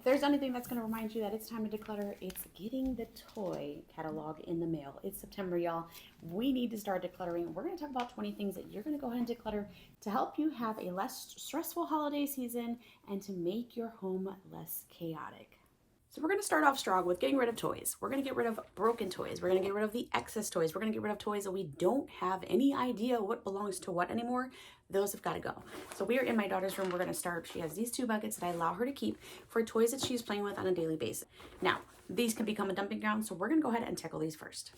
there's anything that's going to remind you that it's time to declutter, it's getting the toy catalog in the mail. It's September, y'all. We need to start decluttering. We're going to talk about 20 things that you're going to go ahead and declutter to help you have a less stressful holiday season and to make your home less chaotic. So we're going to start off strong with getting rid of toys. We're going to get rid of broken toys. We're going to get rid of the excess toys. We're going to get rid of toys that we don't have any idea what belongs to what anymore. Those have got to go. So we are in my daughter's room. We're going to start. She has these 2 buckets that I allow her to keep for toys that she's playing with on a daily basis. Now, these can become a dumping ground, so we're going to go ahead and tackle these first.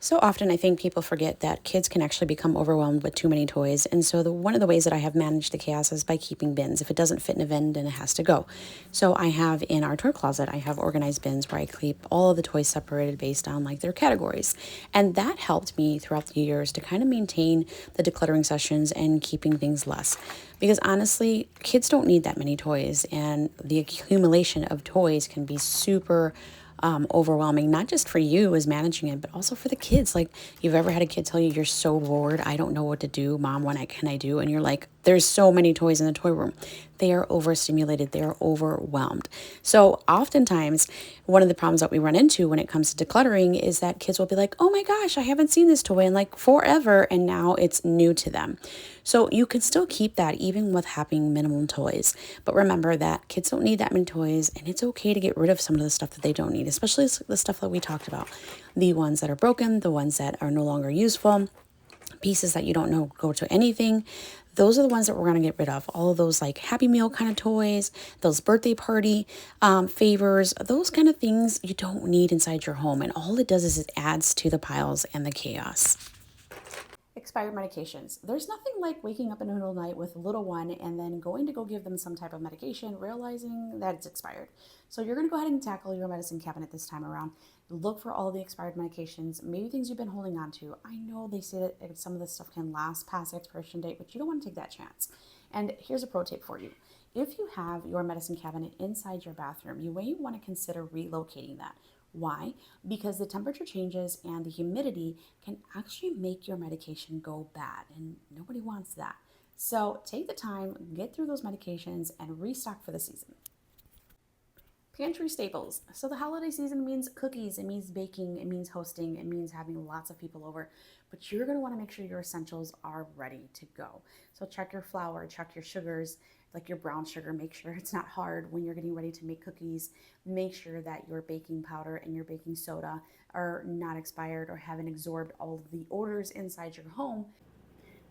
So often I think people forget that kids can actually become overwhelmed with too many toys. And so one of the ways that I have managed the chaos is by keeping bins. If it doesn't fit in a bin, then it has to go. So I have in our toy closet, I have organized bins where I keep all of the toys separated based on like their categories. And that helped me throughout the years to kind of maintain the decluttering sessions and keeping things less. Because honestly, kids don't need that many toys, and the accumulation of toys can be super overwhelming, not just for you as managing it, but also for the kids. Like, you've ever had a kid tell you, you're so bored, I don't know what to do, mom, can I do? And you're like, there's so many toys in the toy room. They are overstimulated, they are overwhelmed. So oftentimes, one of the problems that we run into when it comes to decluttering is that kids will be like, oh my gosh, I haven't seen this toy in like forever, and now it's new to them. So you can still keep that even with having minimum toys. But remember that kids don't need that many toys, and it's okay to get rid of some of the stuff that they don't need, especially the stuff that we talked about. The ones that are broken, the ones that are no longer useful, pieces that you don't know go to anything. Those are the ones that we're going to get rid of. All of those like Happy Meal kind of toys, those birthday party favors, those kind of things you don't need inside your home. And all it does is it adds to the piles and the chaos. Expired medications. There's nothing like waking up in the middle of the night with a little one and then going to go give them some type of medication, realizing that it's expired. So you're going to go ahead and tackle your medicine cabinet this time around. Look for all the expired medications, maybe things you've been holding on to. I know they say that some of this stuff can last past expiration date, but you don't want to take that chance. And here's a pro tip for you. If you have your medicine cabinet inside your bathroom, you may want to consider relocating that. Why? Because the temperature changes and the humidity can actually make your medication go bad, and nobody wants that. So take the time, get through those medications, and restock for the season. Pantry staples. So the holiday season means cookies, it means baking, it means hosting, it means having lots of people over. But you're going to want to make sure your essentials are ready to go. So check your flour, check your sugars, like your brown sugar. Make sure it's not hard when you're getting ready to make cookies. Make sure that your baking powder and your baking soda are not expired or haven't absorbed all of the odors inside your home,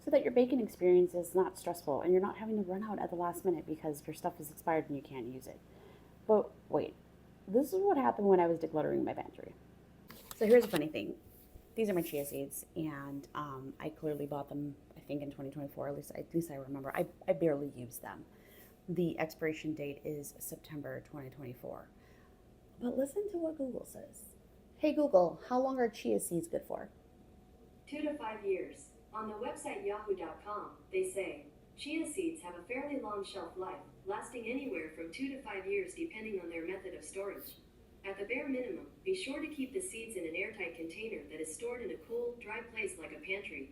so that your baking experience is not stressful and you're not having to run out at the last minute because your stuff is expired and you can't use it. But wait, this is what happened when I was decluttering my pantry. So here's a funny thing. These are my chia seeds, and I clearly bought them, I think, in 2024. At least I remember. I barely used them. The expiration date is September 2024. But listen to what Google says. Hey Google, how long are chia seeds good for? 2 to 5 years. On the website yahoo.com, they say chia seeds have a fairly long shelf life, lasting anywhere from 2 to 5 years depending on their method of storage. At the bare minimum, be sure to keep the seeds in an airtight container that is stored in a cool, dry place like a pantry.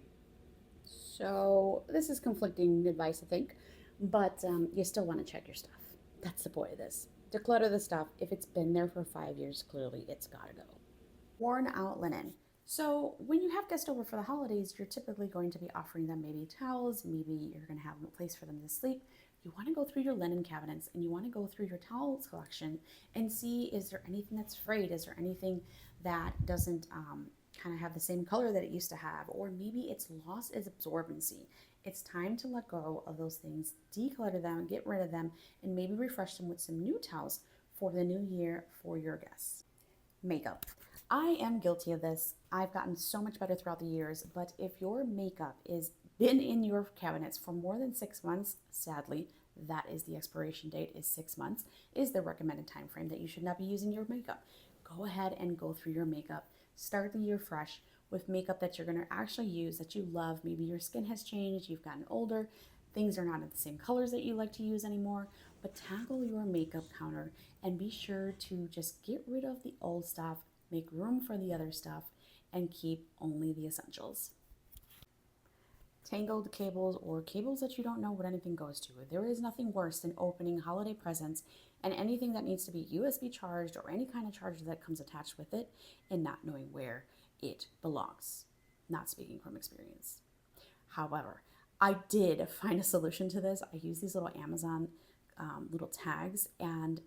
So this is conflicting advice, I think, but you still want to check your stuff. That's the point of this. Declutter the stuff. If it's been there for 5 years, clearly it's got to go. Worn out linen. So when you have guests over for the holidays, you're typically going to be offering them maybe towels, maybe you're going to have a place for them to sleep. You want to go through your linen cabinets and you want to go through your towels collection and see, is there anything that's frayed? Is there anything that doesn't kind of have the same color that it used to have? Or maybe it's lost its absorbency. It's time to let go of those things, declutter them, get rid of them, and maybe refresh them with some new towels for the new year for your guests. Makeup. I am guilty of this. I've gotten so much better throughout the years, but if your makeup is been in your cabinets for more than 6 months, sadly, that is the expiration date, is 6 months, is the recommended time frame that you should not be using your makeup. Go ahead and go through your makeup. Start the year fresh with makeup that you're going to actually use, that you love. Maybe your skin has changed, you've gotten older, things are not in the same colors that you like to use anymore, but tackle your makeup counter and be sure to just get rid of the old stuff, make room for the other stuff, and keep only the essentials. Tangled cables or cables that you don't know what anything goes to. There is nothing worse than opening holiday presents and anything that needs to be USB charged or any kind of charger that comes attached with it, and not knowing where it belongs. Not speaking from experience. However, I did find a solution to this. I use these little Amazon little tags, and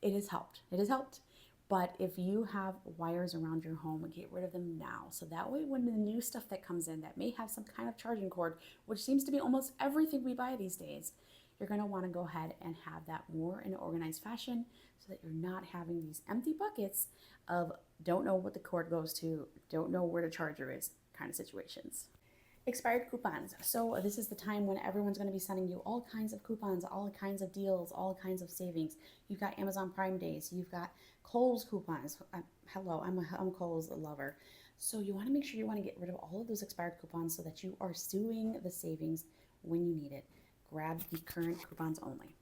it has helped. It has helped. But if you have wires around your home, get rid of them now. So that way, when the new stuff that comes in that may have some kind of charging cord, which seems to be almost everything we buy these days, you're going to want to go ahead and have that more in an organized fashion so that you're not having these empty buckets of don't know what the cord goes to, don't know where the charger is kind of situations. Expired coupons. So this is the time when everyone's going to be sending you all kinds of coupons, all kinds of deals, all kinds of savings. You've got Amazon Prime Days. You've got Kohl's coupons. Hello, I'm a Kohl's lover. So you want to make sure you want to get rid of all of those expired coupons so that you are doing the savings when you need it. Grab the current coupons only.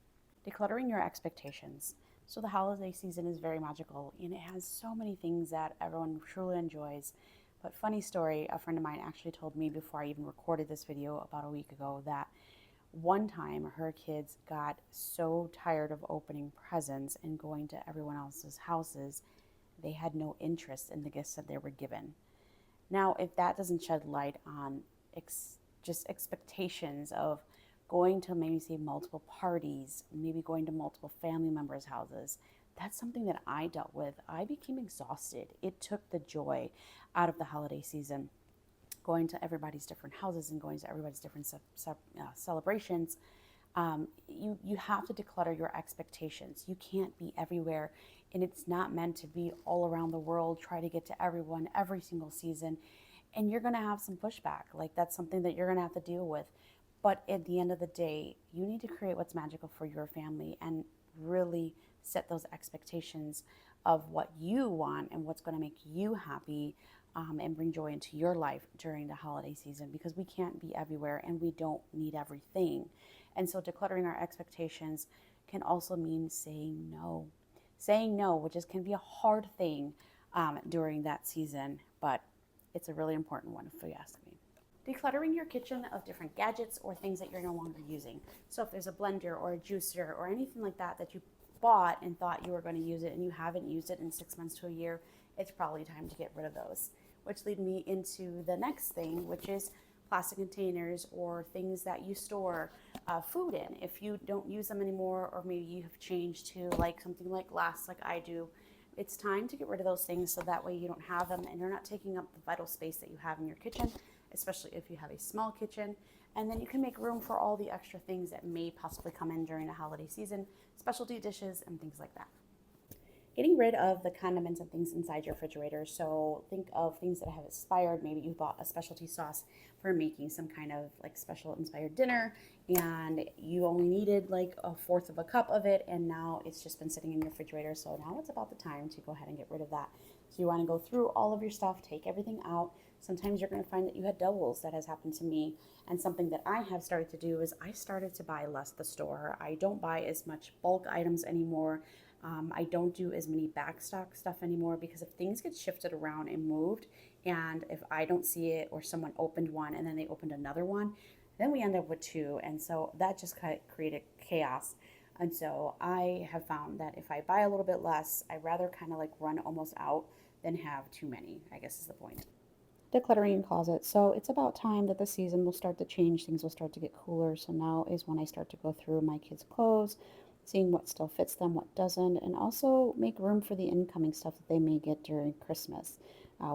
Decluttering your expectations. So the holiday season is very magical, and it has so many things that everyone truly enjoys. But funny story, a friend of mine actually told me before I even recorded this video about a week ago that one time her kids got so tired of opening presents and going to everyone else's houses, they had no interest in the gifts that they were given. Now, if that doesn't shed light on just expectations of going to maybe say multiple parties, maybe going to multiple family members' houses, that's something that I dealt with. I became exhausted. It took the joy out of the holiday season, going to everybody's different houses and going to everybody's different celebrations. You have to declutter your expectations. You can't be everywhere, and it's not meant to be all around the world, try to get to everyone every single season, and you're going to have some pushback. Like, that's something that you're going to have to deal with. But at the end of the day, you need to create what's magical for your family and really set those expectations of what you want and what's going to make you happy, and bring joy into your life during the holiday season, because we can't be everywhere and we don't need everything. And so decluttering our expectations can also mean saying no. Saying no, which can be a hard thing during that season, but it's a really important one if you ask me. Decluttering your kitchen of different gadgets or things that you're no longer using. So if there's a blender or a juicer or anything like that that you bought and thought you were going to use it and you haven't used it in 6 months to a year, it's probably time to get rid of those. Which lead me into the next thing, which is plastic containers or things that you store food in. If you don't use them anymore, or maybe you have changed to like something like glass like I do, it's time to get rid of those things so that way you don't have them and they're not taking up the vital space that you have in your kitchen, especially if you have a small kitchen. And then you can make room for all the extra things that may possibly come in during the holiday season, specialty dishes and things like that. Getting rid of the condiments and things inside your refrigerator. So think of things that have expired. Maybe you bought a specialty sauce for making some kind of like special inspired dinner and you only needed like a fourth of a cup of it, and now it's just been sitting in your refrigerator. So now it's about the time to go ahead and get rid of that. So you want to go through all of your stuff, take everything out. Sometimes you're going to find that you had doubles. That has happened to me. And something that I have started to do is I started to buy less at the store. I don't buy as much bulk items anymore. I don't do as many backstock stuff anymore, because if things get shifted around and moved, and if I don't see it or someone opened one and then they opened another one, then we end up with two. And so that just kind of created chaos. And so I have found that if I buy a little bit less, I rather kind of like run almost out than have too many, I guess is the point. Decluttering your closet. So it's about time that the season will start to change. Things will start to get cooler. So now is when I start to go through my kids' clothes, seeing what still fits them, what doesn't, and also make room for the incoming stuff that they may get during Christmas.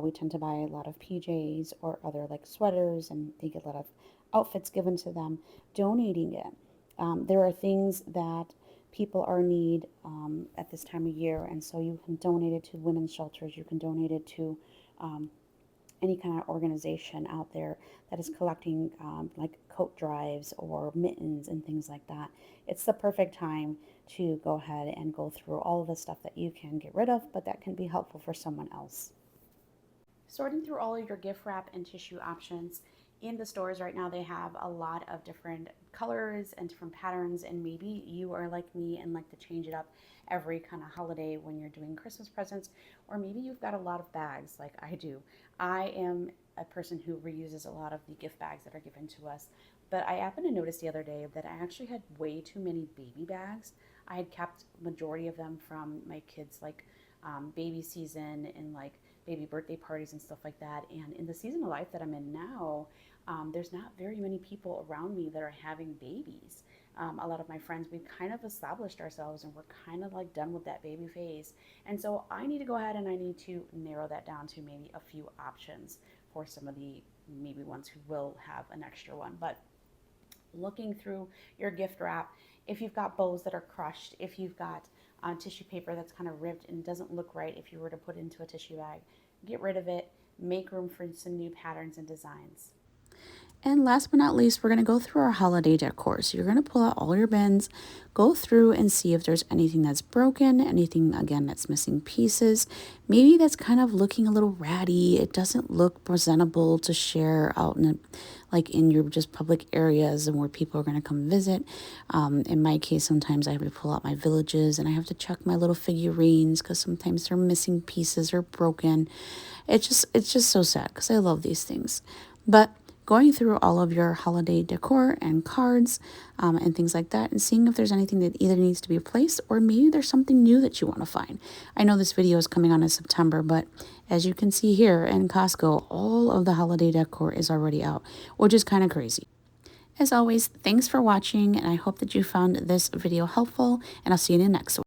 We tend to buy a lot of PJs or other like sweaters, and they get a lot of outfits given to them. Donating it. There are things that people are in need at this time of year, and so you can donate it to women's shelters. You can donate it to any kind of organization out there that is collecting like coat drives or mittens and things like that. It's the perfect time to go ahead and go through all of the stuff that you can get rid of, but that can be helpful for someone else. Sorting through all of your gift wrap and tissue options. In the stores right now, they have a lot of different colors and different patterns, and maybe you are like me and like to change it up every kind of holiday when you're doing Christmas presents, or maybe you've got a lot of bags like I do. I am a person who reuses a lot of the gift bags that are given to us, but I happened to notice the other day that I actually had way too many baby bags. I had kept majority of them from my kids, like baby season and like baby birthday parties and stuff like that. And in the season of life that I'm in now, there's not very many people around me that are having babies. A lot of my friends, we've kind of established ourselves and we're kind of like done with that baby phase. And so I need to go ahead and I need to narrow that down to maybe a few options for some of the maybe ones who will have an extra one. But looking through your gift wrap, if you've got bows that are crushed, if you've got tissue paper that's kind of ripped and doesn't look right if you were to put it into a tissue bag, get rid of it, make room for some new patterns and designs. And last but not least, we're going to go through our holiday decor. So you're going to pull out all your bins, go through and see if there's anything that's broken, anything, again, that's missing pieces. Maybe that's kind of looking a little ratty. It doesn't look presentable to share out in like in your just public areas and where people are going to come visit. In my case, sometimes I have to pull out my villages and I have to check my little figurines because sometimes they're missing pieces or broken. It's just so sad because I love these things. But going through all of your holiday decor and cards and things like that and seeing if there's anything that either needs to be replaced or maybe there's something new that you want to find. I know this video is coming on in September, but as you can see here in Costco, all of the holiday decor is already out, which is kind of crazy. As always, thanks for watching, and I hope that you found this video helpful, and I'll see you in the next one.